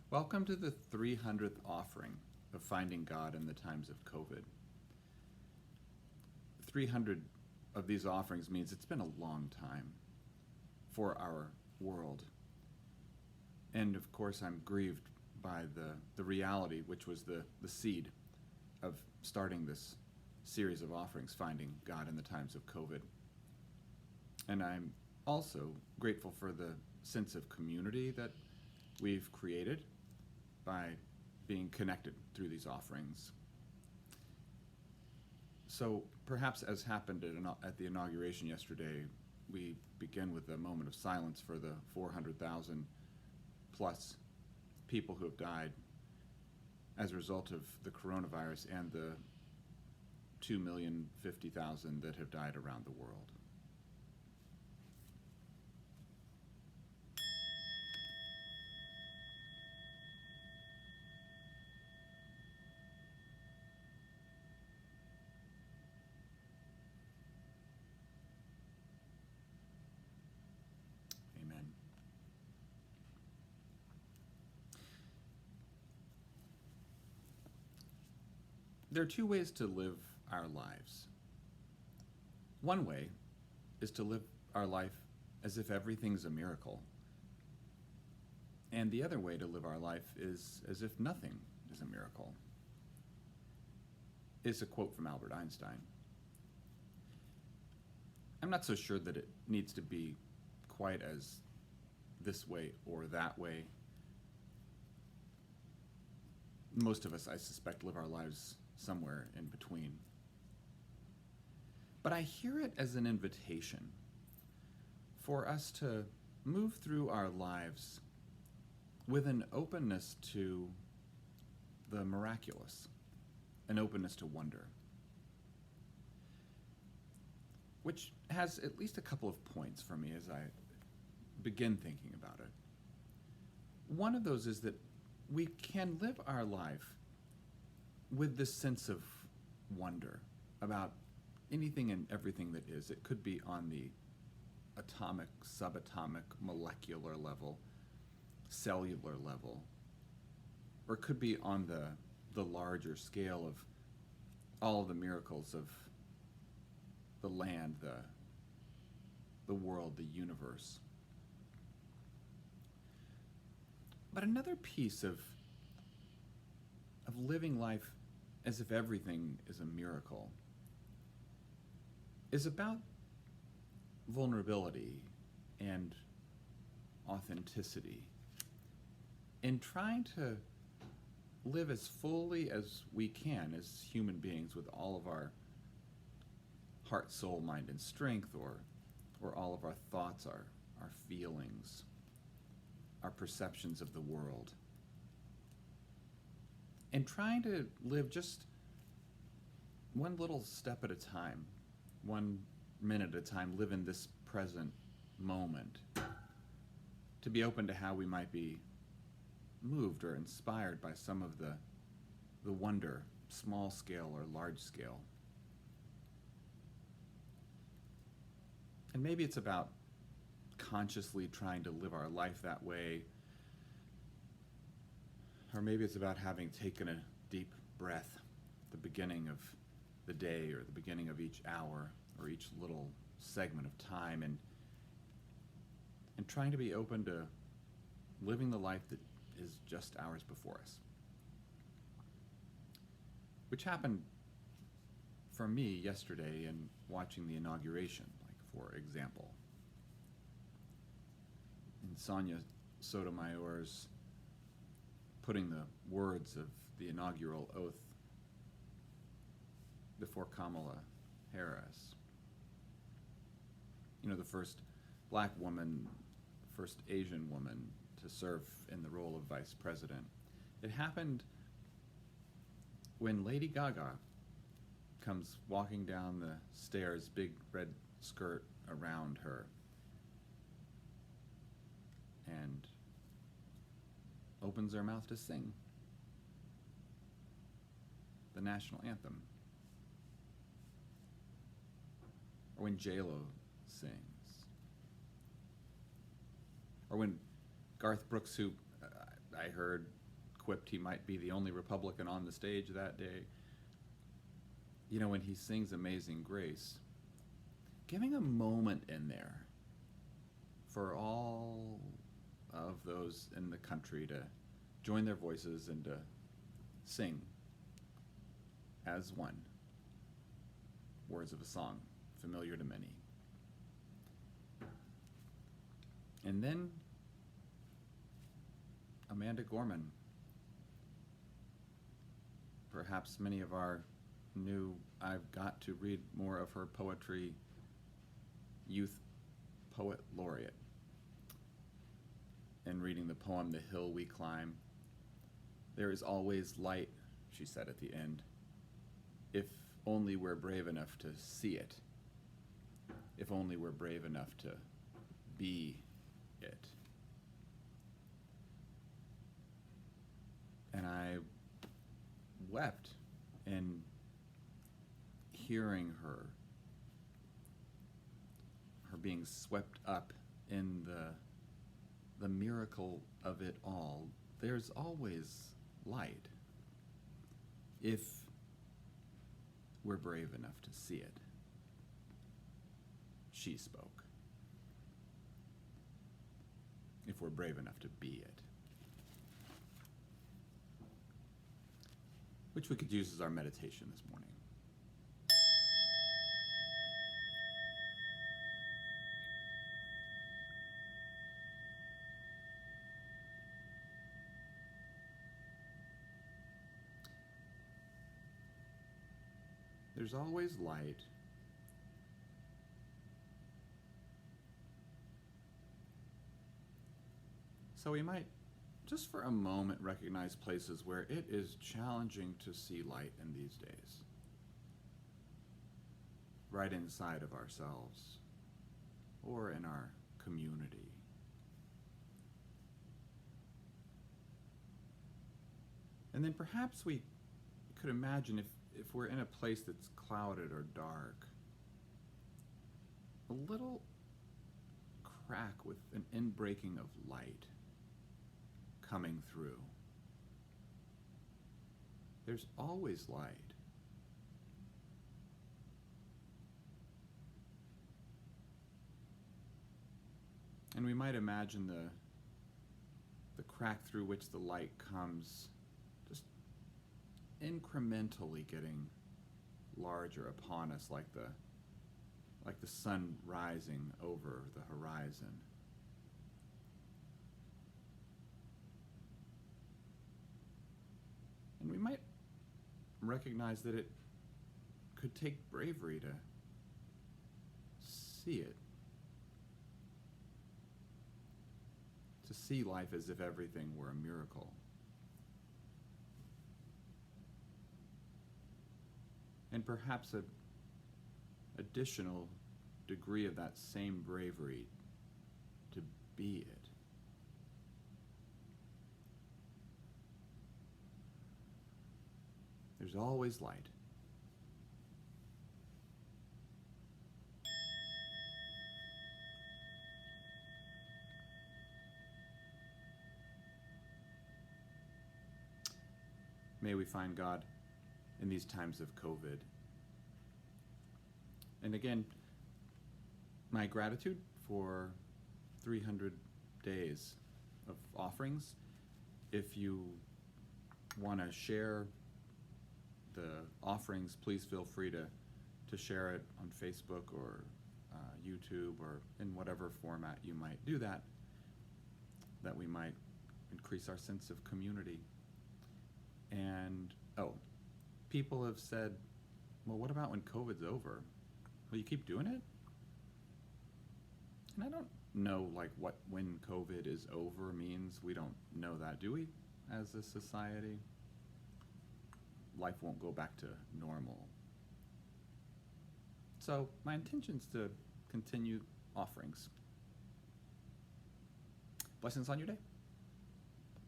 Welcome to the 300th offering of Finding God in the Times of COVID. 300 of these offerings means it's been a long time for our world. And of course, I'm grieved by the reality, which was the seed of starting this series of offerings, Finding God in the Times of COVID. And I'm also grateful for the sense of community that we've created by being connected through these offerings. So perhaps, as happened at the inauguration yesterday, we begin with a moment of silence for the 400,000 plus people who have died as a result of the coronavirus and the 2,050,000 that have died around the world. Amen. There are two ways to live our lives. One way is to live our life as if everything's a miracle. And the other way to live our life is as if nothing is a miracle. It's a quote from Albert Einstein. I'm not so sure that it needs to be quite as this way or that way. Most of us, I suspect, live our lives somewhere in between. But I hear it as an invitation for us to move through our lives with an openness to the miraculous, an openness to wonder, which has at least a couple of points for me as I begin thinking about it. One of those is that we can live our life with this sense of wonder about anything and everything that is. It could be on the atomic, subatomic, molecular level, cellular level, or it could be on the larger scale of all of the miracles of the land, the world, the universe. But another piece of living life as if everything is a miracle is about vulnerability and authenticity in trying to live as fully as we can as human beings with all of our heart, soul, mind, and strength, or all of our thoughts, our feelings, our perceptions of the world. And trying to live just one little step at a time, 1 minute at a time, live in this present moment, to be open to how we might be moved or inspired by some of the wonder, small scale or large scale. And maybe it's about consciously trying to live our life that way, or maybe it's about having taken a deep breath at the beginning of the day or the beginning of each hour or each little segment of time, and trying to be open to living the life that is just ours before us. Which happened for me yesterday in watching the inauguration, like, for example. In Sonia Sotomayor's putting the words of the inaugural oath before Kamala Harris. You know, the first black woman, first Asian woman to serve in the role of vice president. It happened when Lady Gaga comes walking down the stairs, big red skirt around her, and opens her mouth to sing the national anthem. Or when J-Lo sings. Or when Garth Brooks, who I heard quipped he might be the only Republican on the stage that day. You know, when he sings Amazing Grace, giving a moment in there for all of those in the country to join their voices and to sing as one. Words of a song, familiar to many. And then Amanda Gorman. Perhaps many of our new, I've got to read more of her poetry, youth poet laureate. And reading the poem, The Hill We Climb. There is always light, she said at the end, if only we're brave enough to see it. If only we're brave enough to be it. And I wept in hearing her being swept up in the miracle of it all. There's always light if we're brave enough to see it. She spoke. If we're brave enough to be it. Which we could use as our meditation this morning. There's always light. So we might, just for a moment, recognize places where it is challenging to see light in these days. Right inside of ourselves or in our community. And then perhaps we could imagine if we're in a place that's clouded or dark, a little crack with an inbreaking of light coming through. There's always light. And we might imagine the crack through which the light comes just incrementally getting larger upon us, like the sun rising over the horizon. And we might recognize that it could take bravery to see it. To see life as if everything were a miracle. And perhaps an additional degree of that same bravery to be it. There's always light. May we find God in these times of COVID. And again, my gratitude for 300 days of offerings. If you want to share the offerings, please feel free to share it on Facebook or YouTube or in whatever format you might do that we might increase our sense of community. And, people have said, well, what about when COVID's over? Will you keep doing it? And I don't know, what when COVID is over means. We don't know that, do we, as a society? Life won't go back to normal. So my intention is to continue offerings. Blessings on your day.